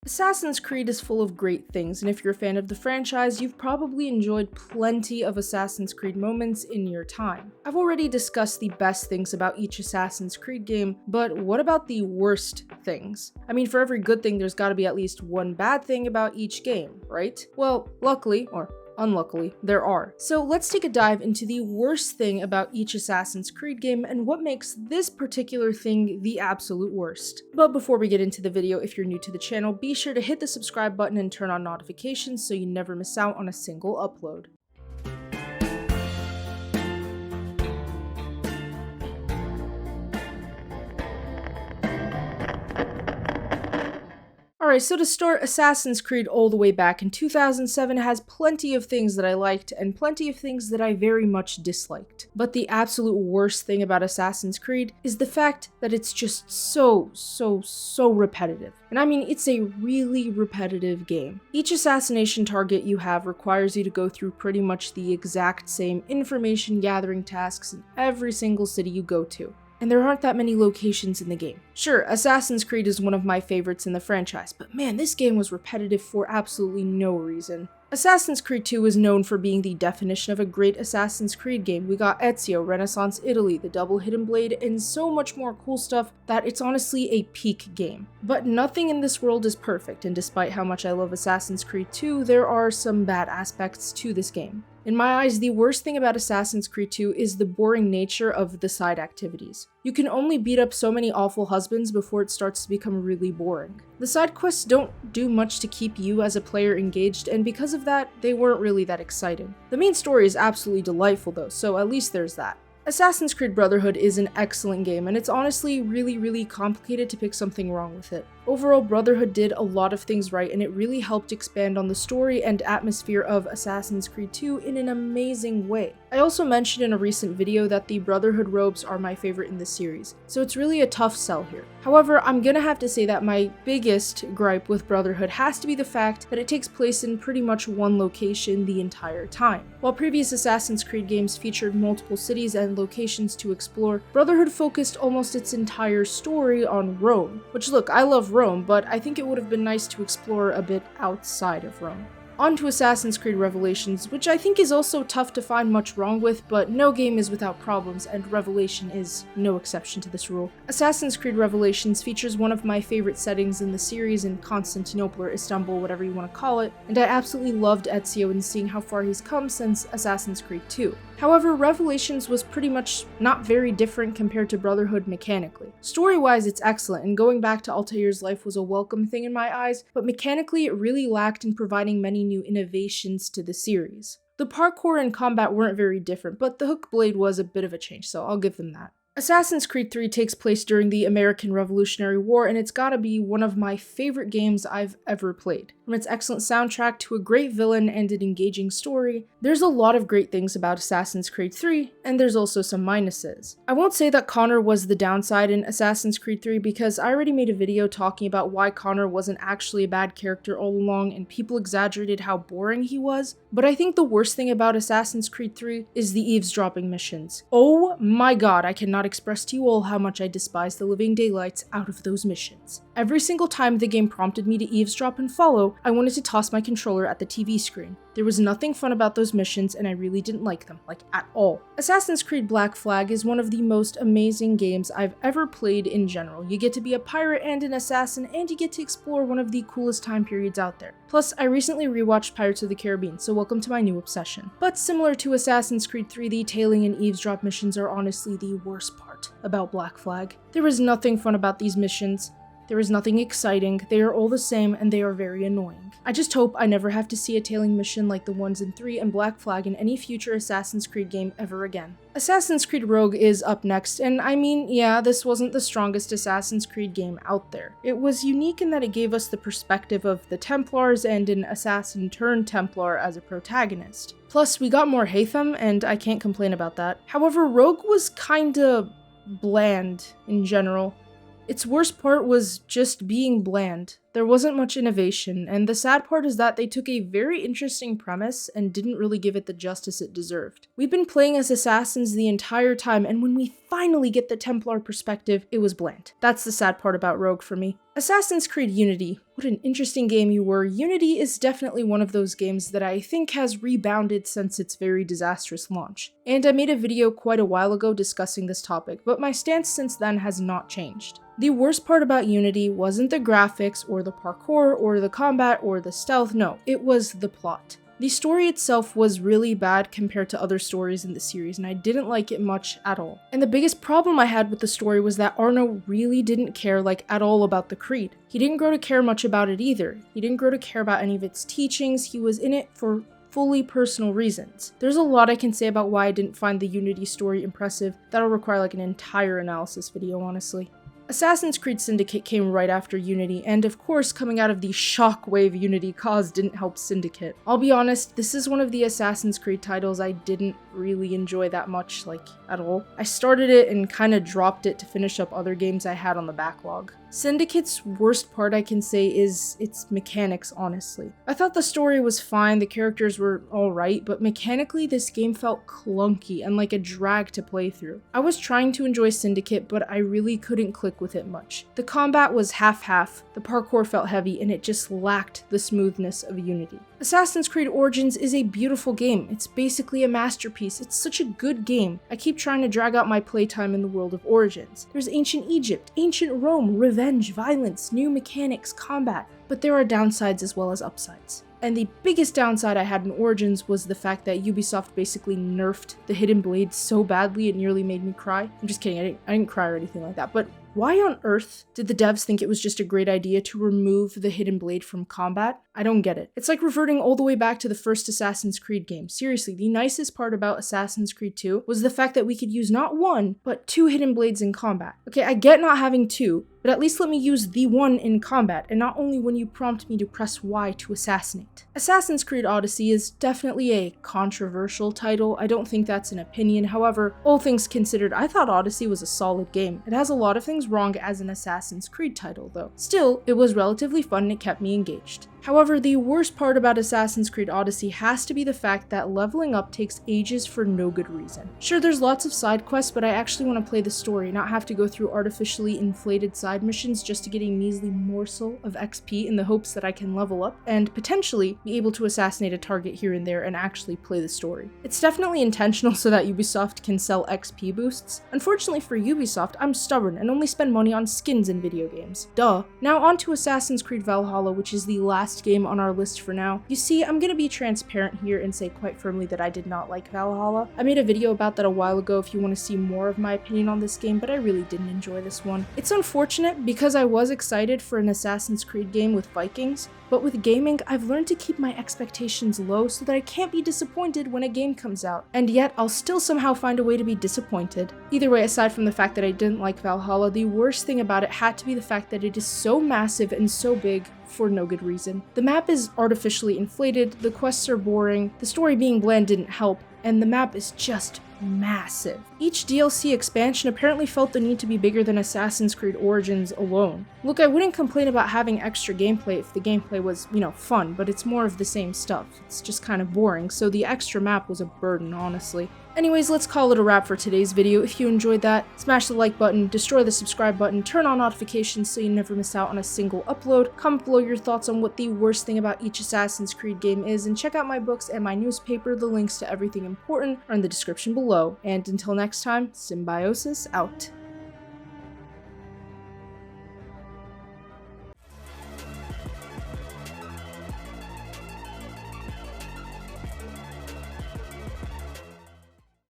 Assassin's Creed is full of great things, and if you're a fan of the franchise, you've probably enjoyed plenty of Assassin's Creed moments in your time. I've already discussed the best things about each Assassin's Creed game, but what about the worst things? I mean, for every good thing, there's gotta be at least one bad thing about each game, right? Well, luckily, or unluckily, there are. So let's take a dive into the worst thing about each Assassin's Creed game and what makes this particular thing the absolute worst. But before we get into the video, if you're new to the channel, be sure to hit the subscribe button and turn on notifications so you never miss out on a single upload. Alright, so to start, Assassin's Creed all the way back in 2007 has plenty of things that I liked and plenty of things that I very much disliked. But the absolute worst thing about Assassin's Creed is the fact that it's just so repetitive. And I mean, it's a really repetitive game. Each assassination target you have requires you to go through pretty much the exact same information gathering tasks in every single city you go to. And there aren't that many locations in the game. Sure, Assassin's Creed is one of my favorites in the franchise, but man, this game was repetitive for absolutely no reason. Assassin's Creed 2 is known for being the definition of a great Assassin's Creed game. We got Ezio, Renaissance Italy, the double hidden blade, and so much more cool stuff that it's honestly a peak game. But nothing in this world is perfect, and despite how much I love Assassin's Creed 2, there are some bad aspects to this game. In my eyes, the worst thing about Assassin's Creed 2 is the boring nature of the side activities. You can only beat up so many awful husbands before it starts to become really boring. The side quests don't do much to keep you as a player engaged, and because of that, they weren't really that exciting. The main story is absolutely delightful though, so at least there's that. Assassin's Creed Brotherhood is an excellent game, and it's honestly really complicated to pick something wrong with it. Overall, Brotherhood did a lot of things right, and it really helped expand on the story and atmosphere of Assassin's Creed 2 in an amazing way. I also mentioned in a recent video that the Brotherhood robes are my favorite in the series, so it's really a tough sell here. However, I'm gonna have to say that my biggest gripe with Brotherhood has to be the fact that it takes place in pretty much one location the entire time. While previous Assassin's Creed games featured multiple cities and locations to explore, Brotherhood focused almost its entire story on Rome, which look, I love Rome, but I think it would have been nice to explore a bit outside of Rome. On to Assassin's Creed Revelations, which I think is also tough to find much wrong with, but no game is without problems, and Revelation is no exception to this rule. Assassin's Creed Revelations features one of my favorite settings in the series in Constantinople or Istanbul, whatever you want to call it, and I absolutely loved Ezio and seeing how far he's come since Assassin's Creed 2. However, Revelations was pretty much not very different compared to Brotherhood mechanically. Story-wise, it's excellent, and going back to Altair's life was a welcome thing in my eyes, but mechanically it really lacked in providing many new innovations to the series. The parkour and combat weren't very different, but the hook blade was a bit of a change, so I'll give them that. Assassin's Creed 3 takes place during the American Revolutionary War, and it's gotta be one of my favorite games I've ever played. From its excellent soundtrack to a great villain and an engaging story, there's a lot of great things about Assassin's Creed 3, and there's also some minuses. I won't say that Connor was the downside in Assassin's Creed 3 because I already made a video talking about why Connor wasn't actually a bad character all along and people exaggerated how boring he was, but I think the worst thing about Assassin's Creed 3 is the eavesdropping missions. Oh my god, I cannot express to you all how much I despise the living daylights out of those missions. Every single time the game prompted me to eavesdrop and follow, I wanted to toss my controller at the TV screen. There was nothing fun about those missions and I really didn't like them, like at all. Assassin's Creed Black Flag is one of the most amazing games I've ever played in general. You get to be a pirate and an assassin, and you get to explore one of the coolest time periods out there. Plus, I recently rewatched Pirates of the Caribbean, so welcome to my new obsession. But similar to Assassin's Creed 3, the tailing and eavesdrop missions are honestly the worst part about Black Flag. There is nothing fun about these missions. There is nothing exciting, they are all the same, and they are very annoying. I just hope I never have to see a tailing mission like the ones in 3 and Black Flag in any future Assassin's Creed game ever again. Assassin's Creed Rogue is up next, and I mean, yeah, this wasn't the strongest Assassin's Creed game out there. It was unique in that it gave us the perspective of the Templars and an assassin turned Templar as a protagonist. Plus, we got more Haytham, and I can't complain about that. However, Rogue was kinda bland in general. Its worst part was just being bland. There wasn't much innovation, and the sad part is that they took a very interesting premise and didn't really give it the justice it deserved. We've been playing as assassins the entire time, and when we finally get the Templar perspective, it was bland. That's the sad part about Rogue for me. Assassin's Creed Unity. What an interesting game you were. Unity is definitely one of those games that I think has rebounded since its very disastrous launch. And I made a video quite a while ago discussing this topic, but my stance since then has not changed. The worst part about Unity wasn't the graphics or the parkour or the combat or the stealth, no, it was the plot. The story itself was really bad compared to other stories in the series, and I didn't like it much at all. And the biggest problem I had with the story was that Arno really didn't care at all about the Creed. He didn't grow to care much about it either. He didn't grow to care about any of its teachings. He was in it for fully personal reasons. There's a lot I can say about why I didn't find the Unity story impressive. That'll require an entire analysis video, honestly. Assassin's Creed Syndicate came right after Unity, and of course coming out of the shockwave Unity caused didn't help Syndicate. I'll be honest, this is one of the Assassin's Creed titles I didn't really enjoy that much, at all. I started it and kinda dropped it to finish up other games I had on the backlog. Syndicate's worst part I can say is its mechanics, honestly. I thought the story was fine, the characters were alright, but mechanically this game felt clunky and like a drag to play through. I was trying to enjoy Syndicate, but I really couldn't click with it much. The combat was half-half, the parkour felt heavy, and it just lacked the smoothness of Unity. Assassin's Creed Origins is a beautiful game. It's basically a masterpiece. It's such a good game. I keep trying to drag out my playtime in the world of Origins. There's ancient Egypt, ancient Rome, revenge, violence, new mechanics, combat, but there are downsides as well as upsides. And the biggest downside I had in Origins was the fact that Ubisoft basically nerfed the hidden blade so badly it nearly made me cry. I'm just kidding, I didn't cry or anything like that, but why on earth did the devs think it was just a great idea to remove the hidden blade from combat? I don't get it. It's like reverting all the way back to the first Assassin's Creed game. Seriously, the nicest part about Assassin's Creed 2 was the fact that we could use not one, but 2 hidden blades in combat. Okay, I get not having 2, but at least let me use the one in combat, and not only when you prompt me to press Y to assassinate. Assassin's Creed Odyssey is definitely a controversial title. I don't think that's an opinion. However, all things considered, I thought Odyssey was a solid game. It has a lot of things wrong as an Assassin's Creed title, though. Still, it was relatively fun and it kept me engaged. However, the worst part about Assassin's Creed Odyssey has to be the fact that leveling up takes ages for no good reason. Sure, there's lots of side quests, but I actually want to play the story, not have to go through artificially inflated side missions just to get a measly morsel of XP in the hopes that I can level up and potentially be able to assassinate a target here and there and actually play the story. It's definitely intentional so that Ubisoft can sell XP boosts. Unfortunately for Ubisoft, I'm stubborn and only spend money on skins in video games. Duh. Now on to Assassin's Creed Valhalla, which is the last game on our list for now. You see, I'm gonna be transparent here and say quite firmly that I did not like Valhalla. I made a video about that a while ago if you want to see more of my opinion on this game, but I really didn't enjoy this one. It's unfortunate because I was excited for an Assassin's Creed game with Vikings, but with gaming, I've learned to keep my expectations low so that I can't be disappointed when a game comes out. And yet, I'll still somehow find a way to be disappointed. Either way, aside from the fact that I didn't like Valhalla, the worst thing about it had to be the fact that it is so massive and so big for no good reason. The map is artificially inflated, the quests are boring, the story being bland didn't help, and the map is just massive. Each DLC expansion apparently felt the need to be bigger than Assassin's Creed Origins alone. Look, I wouldn't complain about having extra gameplay if the gameplay was, fun, but it's more of the same stuff. It's just kind of boring, so the extra map was a burden, honestly. Anyways, let's call it a wrap for today's video. If you enjoyed that, smash the like button, destroy the subscribe button, turn on notifications so you never miss out on a single upload, comment below your thoughts on what the worst thing about each Assassin's Creed game is, and check out my books and my newspaper. The links to everything important are in the description below. And until next time, Symbiosis out.